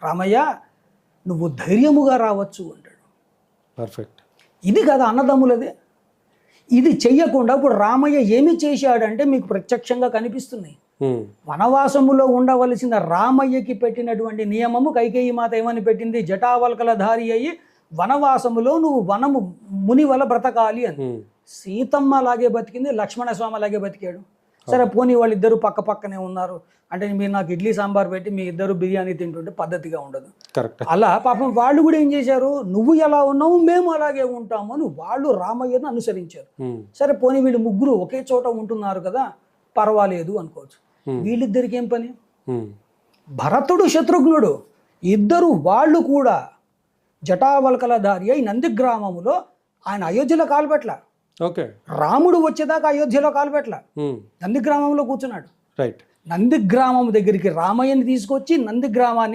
రామయ్య నువ్వు ధైర్యముగా రావచ్చు అంటాడు. పర్ఫెక్ట్. ఇది కదా అన్నదమ్ములదే. ఇది చెయ్యకుండా ఇప్పుడు రామయ్య ఏమి చేశాడంటే మీకు ప్రత్యక్షంగా కనిపిస్తున్నాయి. వనవాసములో ఉండవలసిన రామయ్యకి పెట్టినటువంటి నియమము కైకేయి మాత ఏమని పెట్టింది? జటావల్కల ధారి అయ్యి వనవాసములో నువ్వు వనము ముని వల బ్రతకాలి అని. సీతమ్మ అలాగే బతికింది, లక్ష్మణ స్వామి అలాగే బతికాడు. సరే పోనీ వాళ్ళిద్దరూ పక్క పక్కనే ఉన్నారు అంటే మీరు నాకు ఇడ్లీ సాంబార్ పెట్టి మీ ఇద్దరు బిర్యానీ తింటుంటే పద్ధతిగా ఉండదు. అలా పాపం వాళ్ళు కూడా ఏం చేశారు? నువ్వు ఎలా ఉన్నావు మేము అలాగే ఉంటాము అని వాళ్ళు రామయ్యను అనుసరించారు. సరే పోనీ వీళ్ళు ముగ్గురు ఒకే చోట ఉంటున్నారు కదా, పర్వాలేదు అనుకోవచ్చు. వీళ్ళిద్దరికి ఏం పని? భరతుడు శత్రుఘ్నుడు ఇద్దరు వాళ్ళు కూడా జటావల్కల దారి అయి నందిగ్రామములో ఆయన అయోధ్యలో కాలుపెట్ల. రాముడు వచ్చేదాకా అయోధ్యలో కాలుపెట్ల, నందిగ్రామంలో కూర్చున్నాడు. నందిగ్రామం దగ్గరికి రామయ్యని తీసుకొచ్చి నందిగ్రామాన్ని